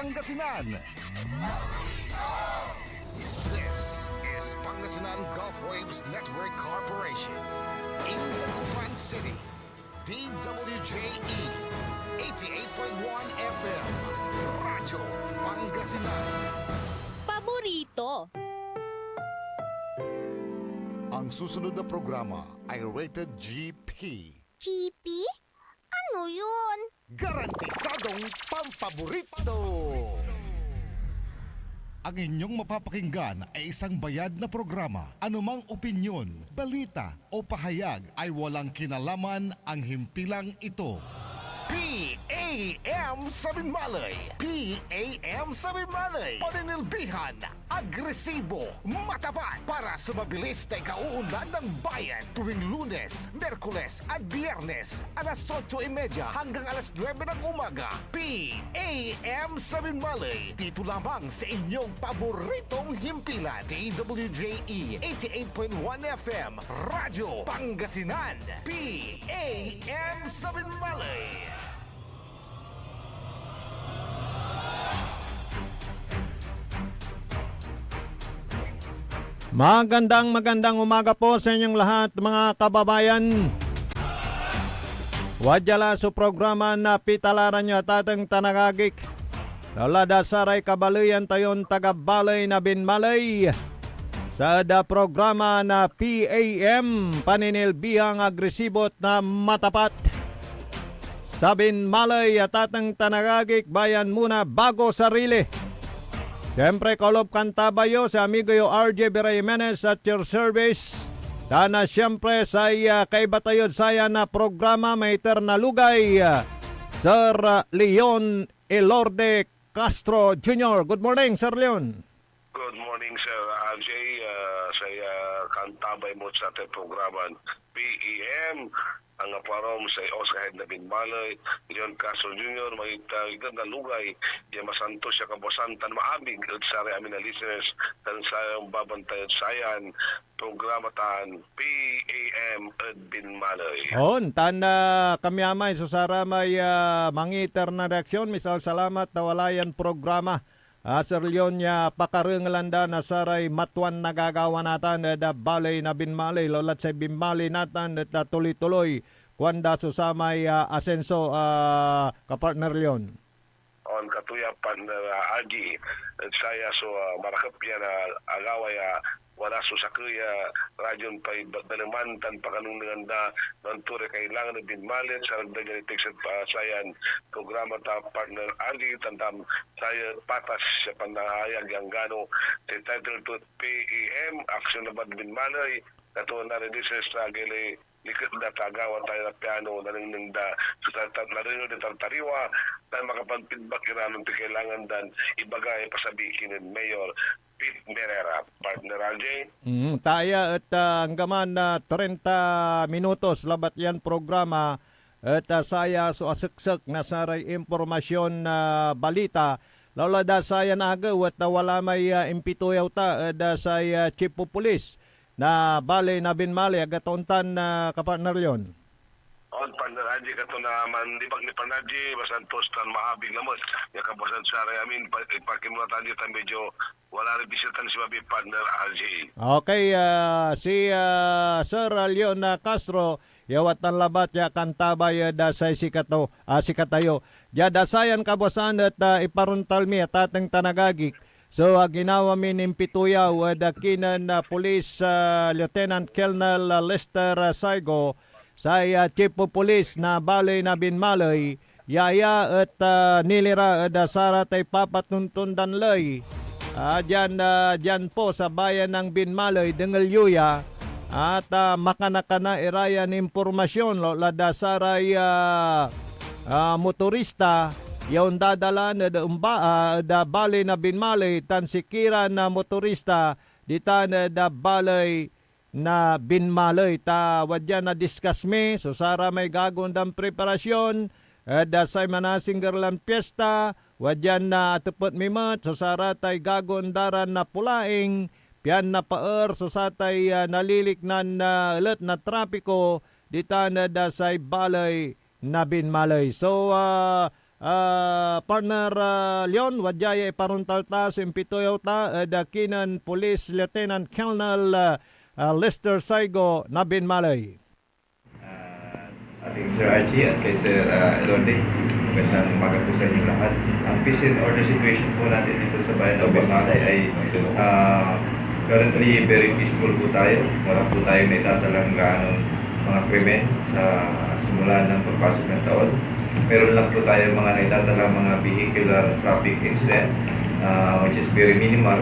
Pangasinan. This is Pangasinan Gulf Waves Network Corporation. In Dagupan City, DWJE 88.1 FM, Radyo Pangasinan. Paborito. Ang susunod na programa ay rated GP. GP? Ano yun? Garantisadong pampaborito! Ang inyong mapapakinggan ay isang bayad na programa. Anumang opinyon, balita o pahayag ay walang kinalaman ang himpilang ito. PAM Sabinmalay. PAM Sabinmalay. Paninilbihan, agresibo, matapat para sa mabilis na ikauunlad ng bayan tuwing Lunes, Merkules at Biyernes alas 8:30 hanggang alas 9 ng umaga. PAM Sabinmalay. Dito lamang sa inyong paboritong himpilan. DWJE 88.1 FM. Radyo Pangasinan. PAM Sabinmalay. Magandang umaga po sa inyong lahat mga kababayan. Wadyala sa programa na pitalaran nyo at ating tanagagik. Lalada saray kabaluyan tayon tagabalay na binmalay. Sa da programa na PAM, paninilbihang agresibot na matapat. Sa binmalay at ating tanagagik, bayan muna bago sarili. Siyempre, kolob kantabayo sa amigo yo RJ Vera Jimenez at your service. Dana siyempre sa kaibatayod saya na programa may eternalugay. Sir Leon Elorde Castro Jr. Good morning, Sir Leon. Good morning, Sir RJ. Saya kantabay mo sa ating programa PEM. Ang aparom sa Oscar na Binmalay, Leon Castro Jr., magiging na lugay, yung masanto siya kabosan, tan maabig, at sa amin na listeners, tan sayang babantay at sayan, programa tan PAM at Binmalay. On, tan kami amay, susara may mangiter na reaksyon, misal salamat na walayan programa. Sir Leon niya pakarungalanda na saray matuan nagagawa natin da balay na binmalay lolat sa binmalay natin at tuloy-tuloy kuanda susamay asenso kapartner Leon. On katuyapan na agi at saya so marakap yan agaway wala so sa kuya radyon pa dalamantan pakanungan na nanture kailangan na binmalit sa nagdagan itikset pa sayan programa ta partner agi tandam saya patas sa panahayag ang gano title to PEM action na binmalay katuwa na rin sa struggle likod na tagawa tayo na piano na nang da narinig na tartariwa na makapag-feedback iranong kailangan dan ibagay pasabihin ng Mayor Pete Merera, partner RJ. Taya at hanggaman na 30 minutos labat yan programa at saya so asiksik na saray impormasyon na balita lalo da saya nagaw at wala may impituyaw ta da saya chief of police na balay na binmali agatontan na kapartner yon. On partner RJ kato na mandibag ni Panadji basantos tan maabig namot ya kabosan sa amin pakimulatan dito medyo wala rin bisita si Babi partner RJ. Okay, si Sir Leon Castro yawat ng labat ya kantabay da say sikatayo. Ya dasayan kabosan at iparuntal mi at ating tanagagik. So ginawa min impituyaw dakinan Police Lieutenant Colonel Lester Saigo sa Chief of Police na balay na binmalay yaya at nilira da sara tay papatuntundan lay. Diyan po sa bayan ng Binmalay, Dengalyuya at makanakana irayan impormasyon lada saray motorista yung dadala na da balay na Binmalay tan sikira na motorista dita na da balay na Binmalay ta wadya na discuss me so sara may gagondang preparasyon da say manasing garlan piyesta wadyan na tupot mimat so saratay gagondaran na pulaing pian na paer so satay naliliknan na ulit na trapiko dita na da say balay na Binmalay. So partner Leon, wadjaya iparuntal ta simpitoyaw ta dakinan Police Lieutenant Colonel Lester Saigo na Binmalay. Ating Sir Archie at kay Sir Elorde. Magandang umaga po sa inyo lahat. Ang peace and order situation po natin dito sa bayan ng Binmalay ay currently very peaceful po tayo. Wala po tayo may tatalang mga krimen sa simula ng pagpasok ng taon. Meron lang po tayo mga naitatalang mga vehicular traffic incident which is very minimal.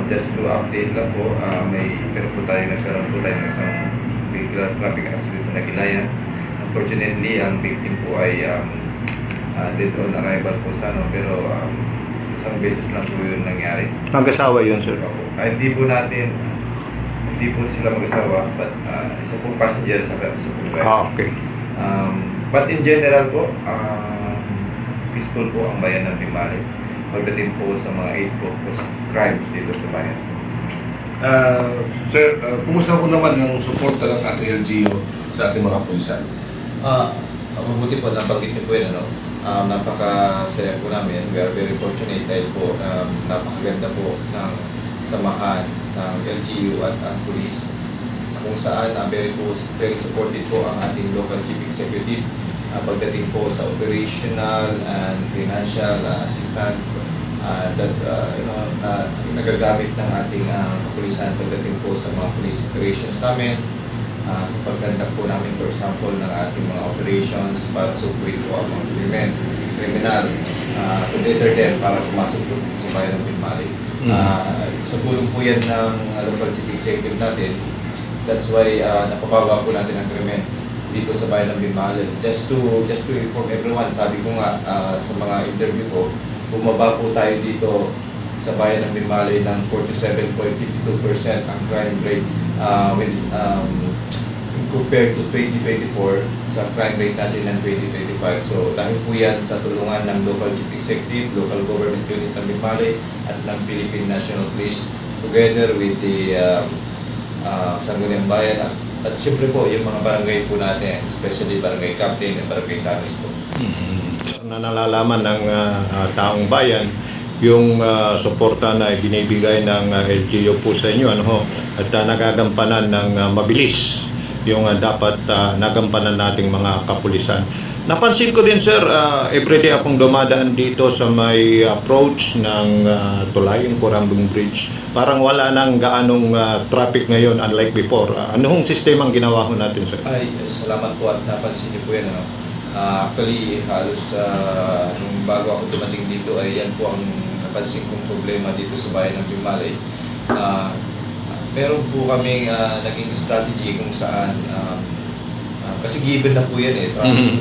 Just to update lang po, nagkaroon po tayo ng isang vehicular traffic accident sa Nagilayan. Unfortunately, ang victim po ay dead on arrival po sa pero isang beses lang po yun nangyari. Mag-asawa yun, sir? Hindi po sila mag-asawa, but isa pong passenger sa pong driver. Okay. But in general po, peaceful po ang bayan ng Binmalay. Pagdating po sa mga 8 focus crimes dito sa bayan. Sir, kumusta po naman yung suporta ng ating LGU sa ating mga pulisan? Mabuti po, nabanggit niyo po yun, ano? Napaka-saya po namin. We are very fortunate dahil po napakaganda po ng samahan ng LGU at ang police, kung saan very supportive po ang ating local chief executive pagdating po sa operational and financial assistance na nagagamit ng ating kapulisan pagdating po sa mga police operations namin, sa paggandak po namin, for example, ng ating mga operations para sukuin po ang mga kriminal to deter them para pumasok po sa bayan ng Binmalay. Sa tulong po yan ng local chief executive natin, that's why napababa po natin ang krimen dito sa bayan ng Binmalay. Just to inform everyone, sabi ko nga sa mga interview ko, bumaba po tayo dito sa bayan ng Binmalay ng 47.52% ang crime rate when compared to 2024 sa crime rate natin ng 2025. So dahil po yan sa tulungan ng local chief executive, local government unit ng Binmalay at ng Philippine National Police together with the Sangguniang Bayan at siyempre po yung mga barangay po natin, especially barangay captain at barangay tamis po. Na nalalaman ng taong bayan yung suporta na binibigay ng LGU po sa inyo, at nagagampanan ng mabilis yung dapat nagampanan nating mga kapulisan. Napansin ko din, sir, everyday akong dumadaan dito sa may approach ng tulay, yung Corambong Bridge. Parang wala nang gaanong traffic ngayon unlike before. Anong sistema ang ginawa ko natin, sir? Ay, salamat po at napansin niyo po yan. Actually, halos nung bago ako dumating dito ay yan po ang napansin kong problema dito sa bayan ng Binmalay. Meron po kaming naging strategy kung saan kasi given na po yan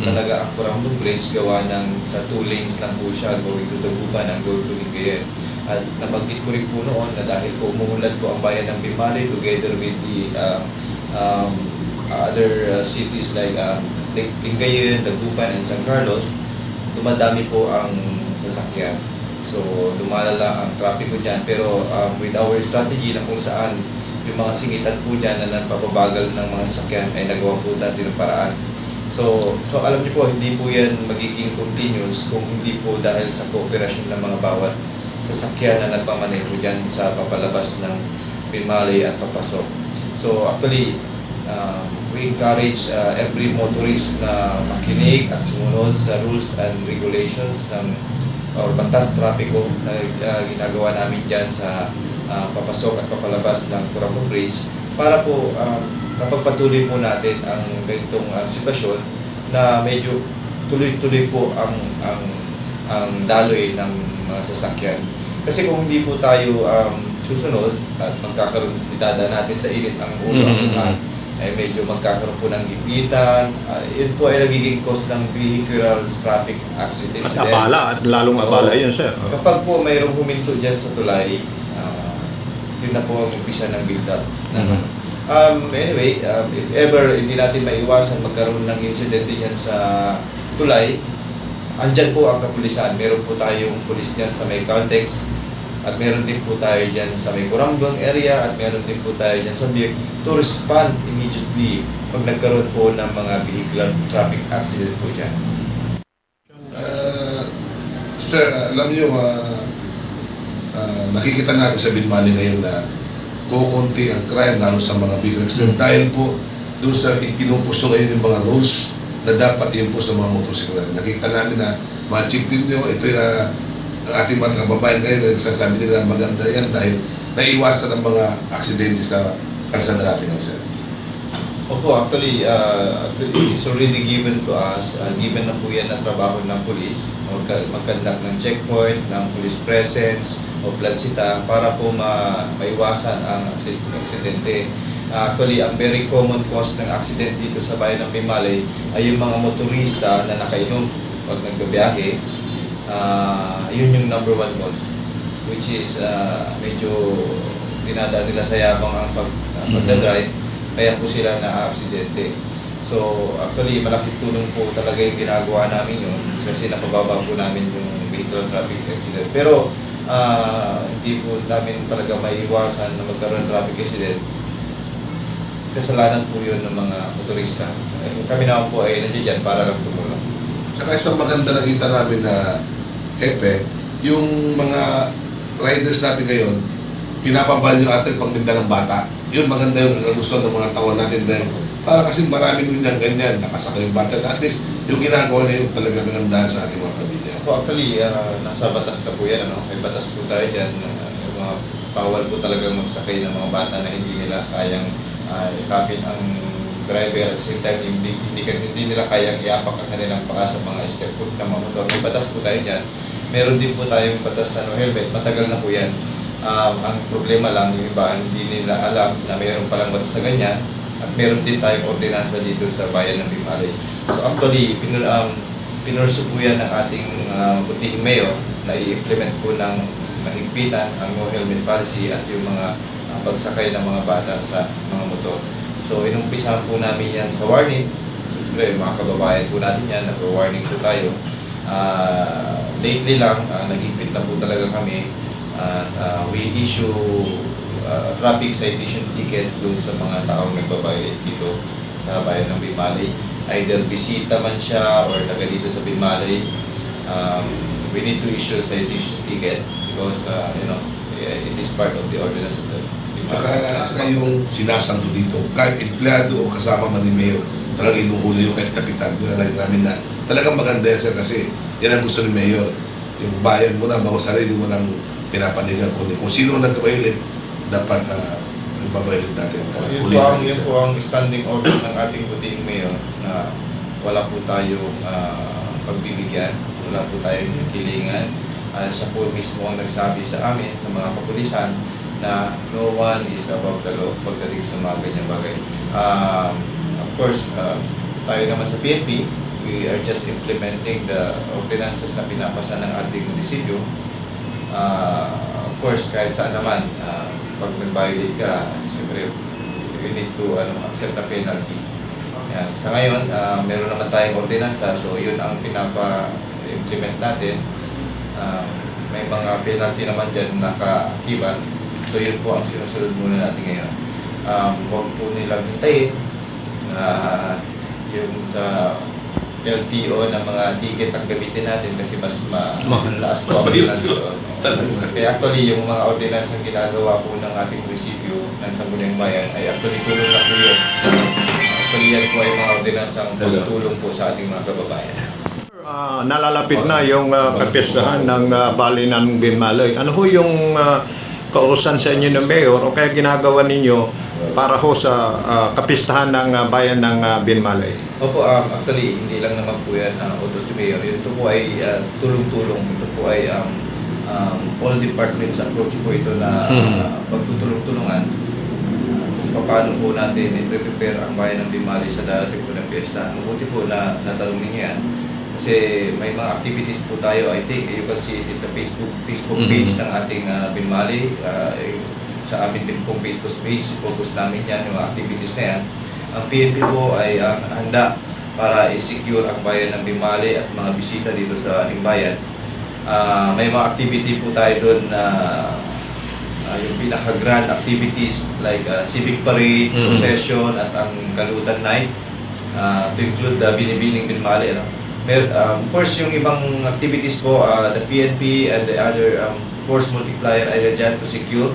talaga ang Corambong Bridge gawa ng sa 2 lanes lang po siya going to Taguban and going to Lingayen. At nabanggit ko rin po noon na dahil po umuulan po ang bayan ng Binmalay together with the other cities like Lingayen, Taguban and San Carlos, dumadami po ang sasakyan. So lumalala ang traffic ko dyan, pero with our strategy na kung saan yung mga singitan po dyan na nagpapabagal ng mga sasakyan ay nagawa po natin ng paraan. So alam niyo po, hindi po yan magiging continuous kung hindi po dahil sa kooperasyon ng mga bawat sasakyan na nagpamaneho dyan sa papalabas ng Binmalay at papasok. So actually, we encourage every motorist na makinig at sumunod sa rules and regulations ng or batas trapiko na ginagawa namin dyan sa papasok at papalabas ng Corambong Bridge para po napagpatuloy po natin ang ganitong sitwasyon na medyo tuloy-tuloy po ang daloy ng mga sasakyan. Kasi kung hindi po tayo susunod at idadaan natin sa init ang ulo ay medyo magkakaroon po ng gipitan. Yun po ay nagiging cause ng vehicular traffic accidents. At abala, at lalong abala yun, sir. Kapag po mayroong huminto dyan sa tulay, yun na po ang umpisa ng build-up. Anyway, if ever hindi natin maiwasan magkaroon ng incident dyan sa tulay, andyan po ang kapulisan. Meron po tayong pulis dyan sa may Caltex, at meron din po tayo dyan sa may Corambong area, at meron din po tayo dyan sa Biak to respond immediately pag nagkaroon po ng mga vehicular traffic accident po dyan. Sir, alam niyo, nakikita natin sa Binmali ngayon na kukunti ang crime lalo sa mga bigger extent dahil po doon sa ikinupuso ngayon yung mga rules na dapat yun po sa mga motorsiklo. Nakita namin na mga chief nyo, ito yung ang ating mga kababayan ngayon, nagsasabi nila maganda yan dahil naiwasan ang mga aksidente sa kalsada natin, sir. Opo, actually, it's already given to us. Given na po yan ang trabaho ng police. Mag-conduct ng checkpoint, ng police presence, o plansita para po maiwasan ang aksidente. Actually, ang very common cause ng accident dito sa bayan ng Bimalay ay yung mga motorista na nakainom pag nagbabiyahe. Yun yung number one cause, which is medyo dinadaan nila sa yabang ang pagdadrive, kaya po sila na-aksidente. So, actually, malaking tulong po talaga yung ginagawa namin yun kasi napababa po namin yung vehicle traffic accident. Pero, hindi po namin talaga maiwasan na magkaroon ng traffic accident. Kasalanan po yun ng mga motorista. Kami naman po ay nandiyan dyan para lang tumulong. Saka isang maganda nakita namin na Epe, yung mga riders natin ngayon, pinapabal yung ating pagtinda ng bata. Yun, maganda yung gusto ng mga tao natin dahil para kasi marami nun yan ganyan, nakasakay yung bata. At least, yung ginagawa na yung talaga kagandahan sa ating mga pamilya. Actually, nasa batas na po yan. May batas po tayo dyan. Yung mga bawal po talagang magsakay ng mga bata na hindi nila kayang ikapin ang driver at the same time hindi nila kayang iapak ang kanilang paka sa mga step foot ng mga motor. May batas po tayo dyan. Meron din po tayong batas sa helmet. Matagal na po yan. Ang problema lang, yung iba hindi nila alam na mayroon palang batas na ganyan at meron din tayong ordinansa dito sa bayan ng Bimalay. So actually, pinurso po yan ng ating butihing mayor na i-implement po ng mahigpitan ang no helmet policy at yung mga pagsakay ng mga bata sa mga motor. So inumpisahan po namin yan sa warning. Siyempre, mga kababayan po natin yan, nag-warning po tayo. Lately lang, nag-impit na po talaga kami. We issue traffic citation tickets doon sa mga taong nagbabayad dito sa bayan ng Bimalay. Either bisita man siya or taga dito sa Bimalay. We need to issue citation ticket because it is part of the ordinance of the Bimalay. Saka yung sinasanto dito, kahit empleyado o kasama man ni Mayor, talagang inuhuli yung kahit kapitan. Pinalagay namin na talagang maganda yan, sir, kasi yan ang gusto ni Mayor. Yung bayan mo na, mga sarili mo nang pinapanigan kundi kung sino ang nagkabailin, dapat ibabailin natin. Yun po ang standing order ng ating butihing mayor na wala po tayong pagbibigyan, wala po tayong kilingan. Siya po mismo ang nagsabi sa amin, ng mga kapulisan, na no one is above the law pagdating sa mga ganyang bagay. Of course, tayo naman sa PNP, we are just implementing the ordinances na pinapasa ng ating munisipyo. Of course, kahit saan naman, pag nag-violate ka, siyempre, you need to accept a penalty. Yan. Sa ngayon, meron naman tayong ordinansa, so yun ang pinapa-implement natin. May mga penalty naman dyan naka-akiban, so yun po ang sinusunod muna natin ngayon. Huwag po nilang hintayin yung sa LTO ng mga ticket ang gamitin natin kasi mas malaas po ang penalty. Kaya actually yung mga ordinance ang ginagawa po ng ating munisipyo ng Sangguniang Bayan ay actually tulong na po yun. Actually yan po ay mga ordinance ang tulong po sa ating mga kababayan. Nalalapit na yung kapistahan ng Bali ng Bimalay. Ano ho yung kausan sa inyo ng Mayor o kaya ginagawa ninyo para ho sa kapistahan ng bayan ng Binmalay? Opo, actually, hindi lang naman po yan utos ni Mayor. Ito po ay tulong-tulong. Ito po ay all departments approach po ito na pagtutulong-tulungan kung paano po natin i-prepare ang bayan ng Binmalay sa darating po ng piyesta. Mabuti po na natanong ninyo yan. Kasi may mga activities po tayo, I think you can see it in the Facebook page ng ating Binmalay. Sa amin din pong Facebook page, focus namin yan, yung mga activities na yan. Ang PNP po ay handa para i-secure ang bayan ng Bimalay at mga bisita dito sa ating bayan. May mga activity po tayo doon na yung pinaka-grand activities like civic parade, procession at ang Galutan night to include the Binibining Bimalay. Of course, yung ibang activities po, the PNP and the other force multiplier ay dyan to secure.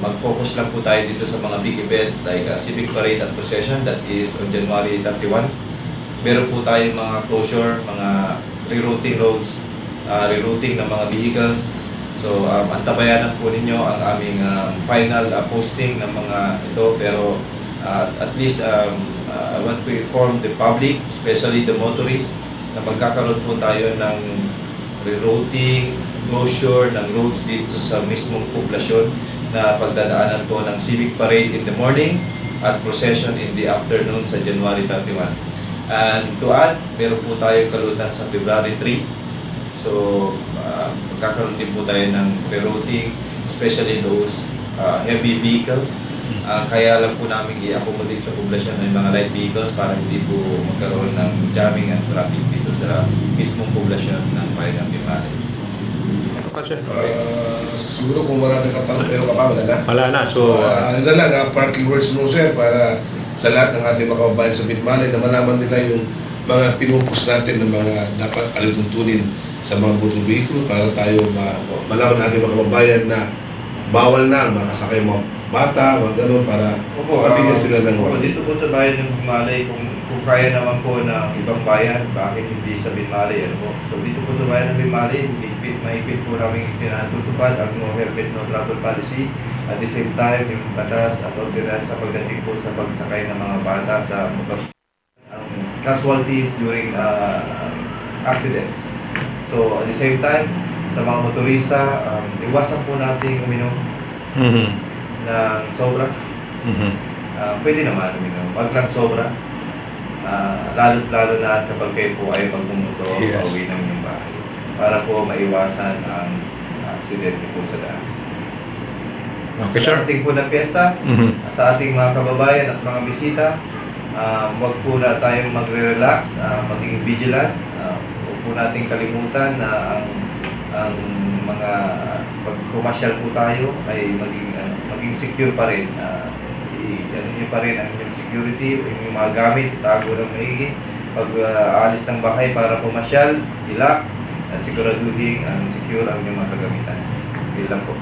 Mag-focus lang po tayo dito sa mga big event like Civic Parade and Procession, that is on January 31. Meron po tayong mga closure, mga rerouting roads, rerouting ng mga vehicles. So, antabayanan po ninyo ang aming final posting ng mga ito. Pero at least I want to inform the public, especially the motorists, na magkakaroon po tayo ng rerouting, closure ng roads dito sa mismong poblasyon na pagdadaanan po ng Civic Parade in the morning at procession in the afternoon sa January 31. And to add, meron po tayong kalutan sa February 3. So, magkakaroon din po tayo ng rerouting, especially those heavy vehicles. Kaya lang po namin i-accommodate sa poblasyon ng mga light vehicles para hindi po magkaroon ng jamming at traffic dito sa mismong poblasyon ng Bayan ng Bimali. Siguro kung marami ka tanong pero ka pa, wala na. Wala na. So, Ano na lang, parking words mo sir, para sa lahat ng ating makababayan sa Bitmali na malaman nila yung mga pinupus natin ng mga dapat alituntunin sa mga motor vehicle para tayo malaman natin mga kababayan na bawal na makasakay mga bata, mga ganun, para mabigyan sila ng Dito po sa bayan ng Bimali, kung kaya naman po ng ibang bayan, bakit hindi sa Bimali? Ano po? So dito po sa bayan ng Bimali, maipit po namin pinatutupad ang no helmet, no travel policy. At the same time, yung batas at ordinance sa pagdating po sa pagsakay ng mga bata sa motor. Casualties during accidents. So at the same time, sa mga motorista, iwasan po natin uminom ng sobra. Pwede naman uminom, wag lang sobra. Lalo na kapag kayo po ay magmumotor, pauwi ng inyong bahay. Para po maiwasan ang aksidente po sa daan. okay, Sa sir. ating po na piyesta, sa ating mga kababayan at mga bisita, wag po na tayong magre-relax, maging vigilant. Huwag po nating kalimutan na ang mga pag pumasyal po tayo ay maging secure pa rin. Ano nyo pa rin ang inyong security, yung mga gamit, tago ng maigi. Pag alis ng bahay para pumasyal, ilak at siguraduhin ang secure ang inyong mga kagamitan. Yun lang po.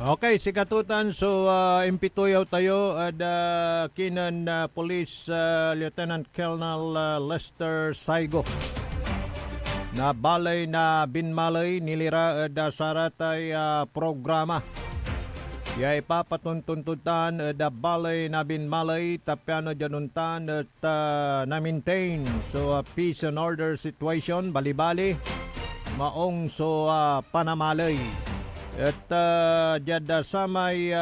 Okay, sikatutan. So, impituyaw tayo at kinan Police Lieutenant Colonel Lester Saigo na balay na binmalay nilira saratay programa. Yay papatuntuntutan da balay na binmalay tapyano januntan at na-maintain. So, peace and order situation, bali-bali, maong so panamalay. At diyada sa may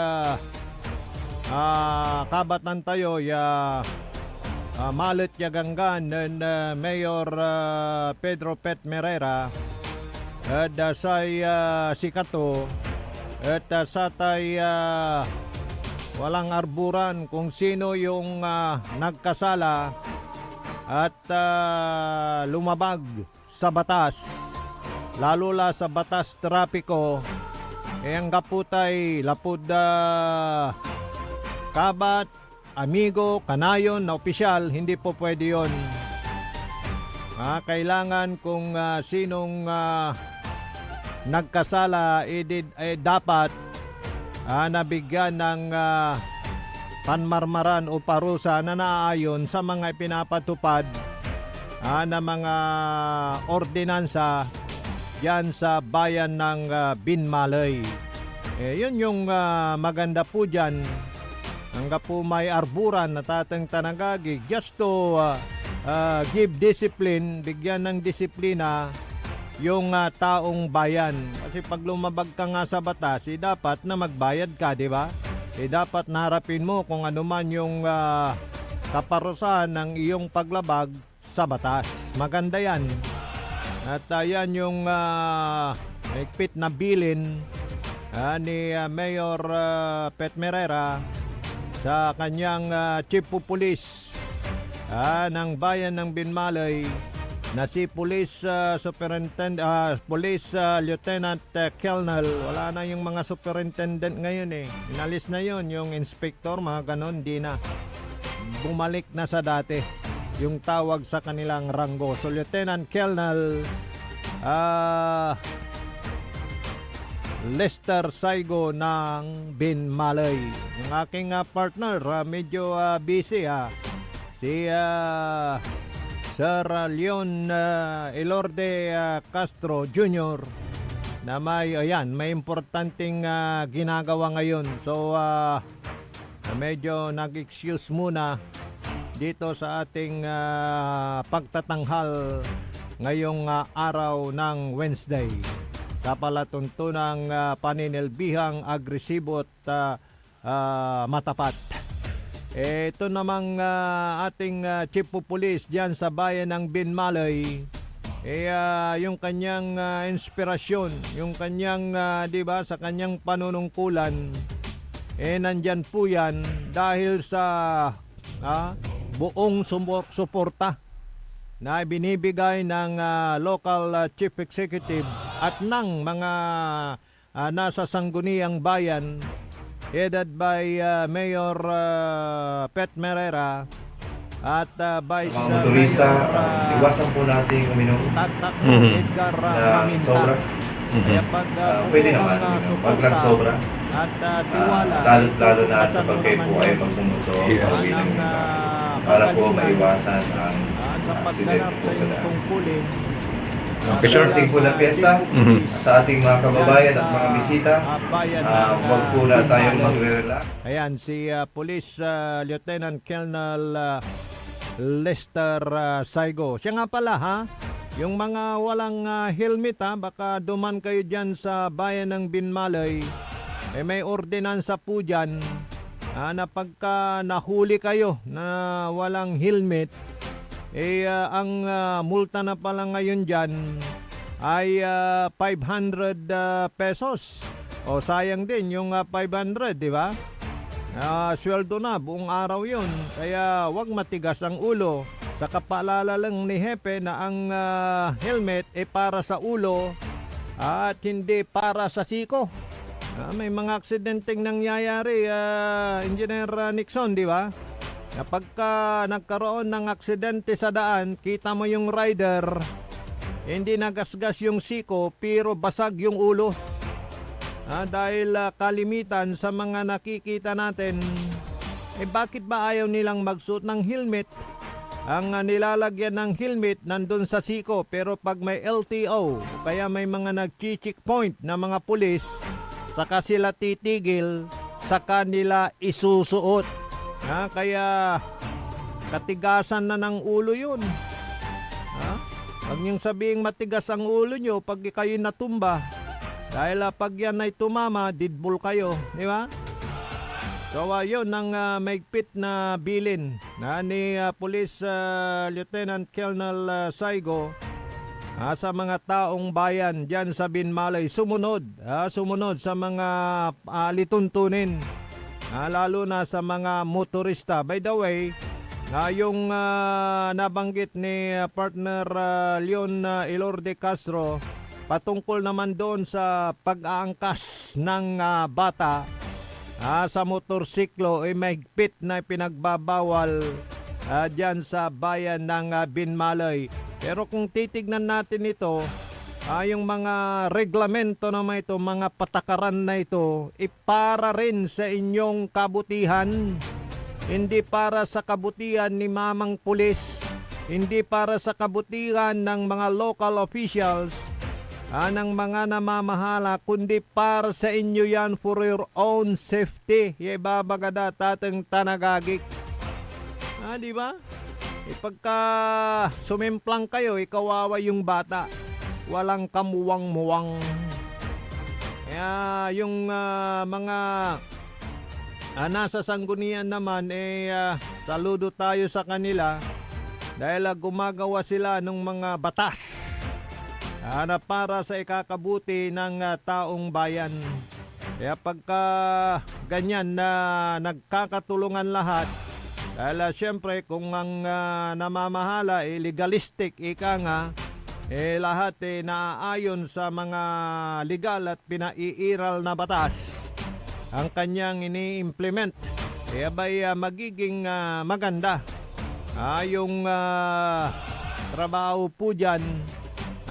kabatan tayo malit yaganggan ng Mayor Pedro Pet Merera at say sikato at sa tay walang arburan kung sino yung nagkasala at lumabag sa batas, lalo la sa batas trapiko. Ang kaputay lapud kabat, amigo, kanayon na opisyal, hindi po pwede yun. Kailangan kung sinong nagkasala dapat nabigyan ng panmarmaran o parusa na naaayon sa mga ipinapatupad na mga ordinansa yan sa bayan ng Binmalay. Yun yung maganda po dyan. Hanggang po may arburan na tatang tanagagi just to give discipline, bigyan ng disiplina yung taong bayan. Kasi pag lumabag ka nga sa batas, dapat na magbayad ka, di ba? Dapat narapin mo kung ano man yung kaparusahan ng iyong paglabag sa batas. Maganda yan. At yan yung higpit na bilin ni Mayor Pet Merera sa kanyang chief of police ng bayan ng Binmalay na si Police Lieutenant Colonel. Wala na yung mga superintendent ngayon eh. Inalis na yon, yung inspector, mga ganon, di na. Bumalik na sa dati yung tawag sa kanilang ranggo. So Lieutenant Colonel Lester Saigo ng Binmalay. Yung aking partner, medyo busy si Sir Leon Elorde Castro Jr. na may importanteng ginagawa ngayon. So medyo nag-excuse muna dito sa ating pagtatanghal ngayong araw ng Wednesday. Kapalatuntunang paninilbihang agresibo at matapat. Ito namang ating Chief of Police diyan sa bayan ng Binmalay, yung kanyang inspirasyon, yung kanyang, di ba, sa kanyang panunungkulan, nandyan po yan dahil sa buong suporta na binibigay ng local chief executive at ng mga nasa sangguniang bayan headed by Mayor Pet Merera at Vice Mga motorista, Mayor iwasan po natin uminom Tatak Edgar na Maminta. sobra. Kaya pag Pwede naman, pag lang sobra. at tiwala, Lalo na kapag kayo po ay magmumotor pauwi ng para po maiwasan ang sa pagganap sa iyong aksidente. tungkulin. Okay, sir. Ating po ng piyesta sa ating mga kababayan at mga bisita. Huwag po na tayong magre-relax. Ayan, si Police Lieutenant Colonel Lester Saigo. Siya nga pala yung mga walang helmet baka duman kayo dyan sa bayan ng Binmalay. May ordinansa po dyan na pagka nahuli kayo na walang helmet, ang multa na pala ngayon dyan ay 500 pesos. O sayang din yung 500, di ba? Sweldo na, buong araw yun. Kaya wag matigas ang ulo. Sa kapaalala lang ni Hepe na ang helmet para sa ulo at hindi para sa siko. May mga aksidenteng nangyayari, Engineer Nixon, di ba? Pagka nagkaroon ng aksidente sa daan, kita mo yung rider, hindi nagasgas yung siko, pero basag yung ulo. Dahil kalimitan sa mga nakikita natin, bakit ba ayaw nilang magsuot ng helmet? Ang nilalagyan ng helmet nandun sa siko, pero pag may LTO, kaya may mga nag-checkpoint na mga pulis, saka sila titigil, saka nila isusuot. Kaya katigasan na ng ulo yun. Huwag niyong sabihing matigas ang ulo nyo pag kayo natumba. Dahil pag yan ay tumama, didbul kayo. Di ba? So yun ang maigpit na bilin ni Police Lieutenant Colonel Saigo sa mga taong bayan dyan sa Binmalay. Sumunod sa mga lituntunin. Lalo na sa mga motorista. By the way, yung nabanggit ni partner Leon Elorde Castro patungkol naman doon sa pag-aangkas ng bata sa motorsiklo, mahigpit na pinagbabawal dyan sa bayan ng Binmalay. Pero kung titignan natin ito, yung mga reglamento naman ito, mga patakaran na ito, para rin sa inyong kabutihan. Hindi para sa kabutihan ni mamang pulis, hindi para sa kabutihan ng mga local officials, ng mga namamahala, kundi para sa inyo yan for your own safety. Ibabagada tatang tanagagik. Di ba? Pagka sumimplang kayo, ikawawa yung bata. Walang kamuwang-muwang. Kaya yung mga nasa sanggunian naman, saludo tayo sa kanila dahil gumagawa sila ng mga batas na para sa ikakabuti ng taong bayan. Kaya pagka ganyan na nagkakatulungan lahat, Dahil siyempre kung ang namamahala legalistic, ika nga, lahat naaayon sa mga legal at pinaiiral na batas ang kanyang ini-implement. Abay magiging maganda yung trabaho po dyan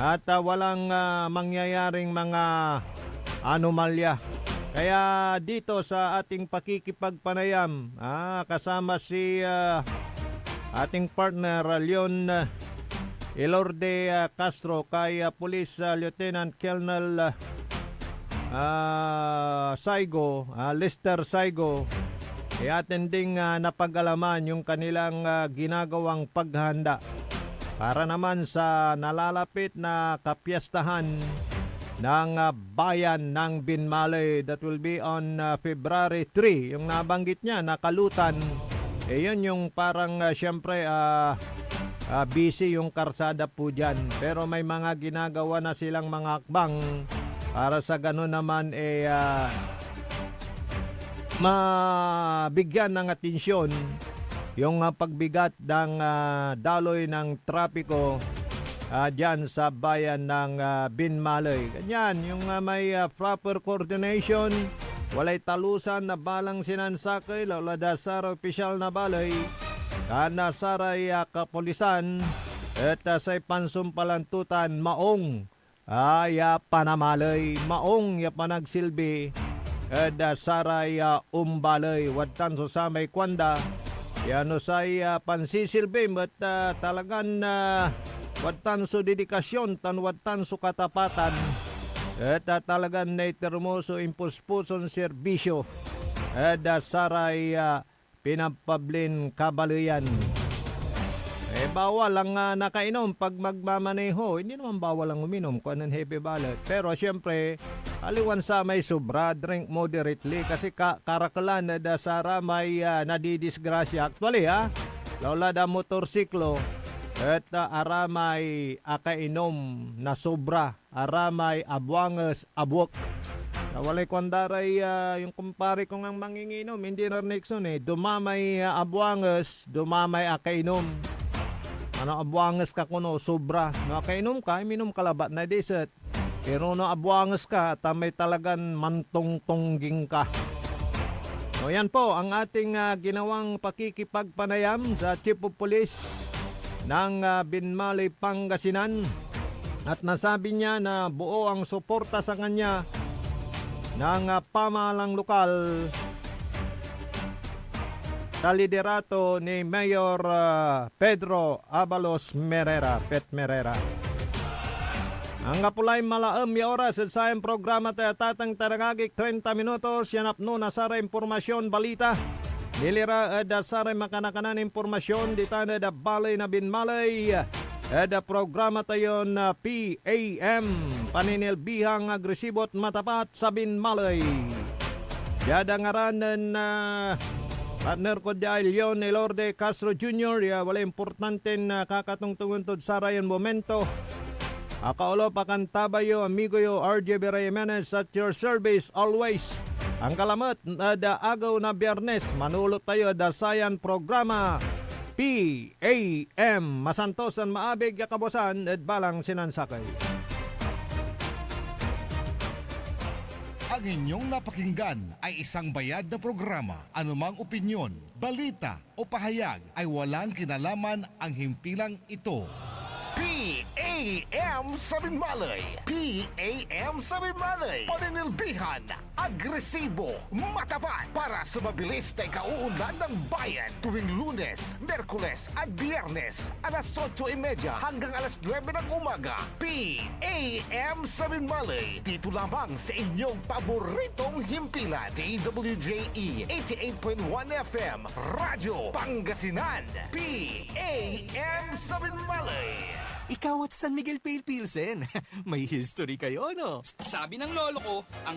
at walang mangyayaring mga anomalya. Kaya dito sa ating pakikipagpanayam, kasama si ating partner Leon Elorde Castro kay Police Lieutenant Colonel Saigo, Lester Saigo, atin ding napag-alaman yung kanilang ginagawang paghanda para naman sa nalalapit na kapiyastahan ng bayan ng Binmalay that will be on February 3. Yung nabanggit niya, nakalutan, yun yung parang syempre busy yung karsada po dyan. Pero may mga ginagawa na silang mga akbang para sa gano'n naman mabigyan ng atensyon yung pagbigat ng daloy ng trapiko dyan sa bayan ng Binmalay. Ganyan, yung may proper coordination, walay talusan na balang sinansakay, lauladasar opisyal na balay, kanasaray kapulisan, at say pansumpalantutan maong panamalay, maong panagsilbi, at saray umbalay, wadtan so sa may kwanda, yano say pansisilbi, but talagan wadtan so dedikasyon, wadtan so katapatan, at talagan na itermoso impuspuson serbisyo, at saray pinapablin kabaluyan. Bawal ang nakainom pag magmamaneho. Hindi naman bawal ang uminom kung anong heavy ballot. Pero siyempre, aliwan sa may sobra, drink moderately. Kasi karakalan na sara may nadidisgrasya. Actually laula da motorsiklo at aramay akainom na sobra. Aramay abwanges abwok. Walay kwandaray yung kumpare kong ang manginginom. Hindi na Nixon dumamay abwanges, dumamay akainom. Ano abuangas ka kuno sobra. No kainom ka, minom kalabat na dessert. Pero no abuangas ka, tamay talagan mantong-tongging ka. So yan po ang ating ginawang pakikipagpanayam sa Chief of Police ng Binmalay, Pangasinan. At nasabi niya na buo ang suporta sa kanya ng pamahalang lokal sa liderato ni Mayor Pedro Abalos Merera, Pet Merera. Ang kapulay malaam ya oras sa sayang programa tayo tatang tarangagik 30 minutos yanapno na sara impormasyon balita. Nilira da sara makanakanan impormasyon di tanah da balay na Binmalay. Da programa tayo na PAM paninilbihang agresibot matapat sa Binmalay. Yada ngaranan na partner ko dahil Leon Elorde Castro Jr. Wala importante na kakatungtungtod sa rayon momento. Akaulo pakantabayo, amigo yo, RJ Berayemenes at your service always. Ang kalamat na da agaw na Biyernes, manulot tayo da sayan programa PAM. Masantosan maabig yakabosan at balang sinansakay. Ang inyong napakinggan ay isang bayad na programa. Anumang opinyon, balita o pahayag ay walang kinalaman ang himpilang ito. PAM sa Binmalay. PAM sa Binmalay. Paninilbihan, agresibo, matapat para sa mabilis na ikauunlad ng bayan tuwing Lunes, Merkules at Biyernes alas 8:30 hanggang alas 9 ng umaga. PAM sa Binmalay. Dito lamang sa inyong paboritong himpilan. DWJE 88.1 FM Radyo Pangasinan. PAM sa Binmalay. Ikaw at San Miguel Pale Pilsen. May history kayo, no? Sabi ng lolo ko, ang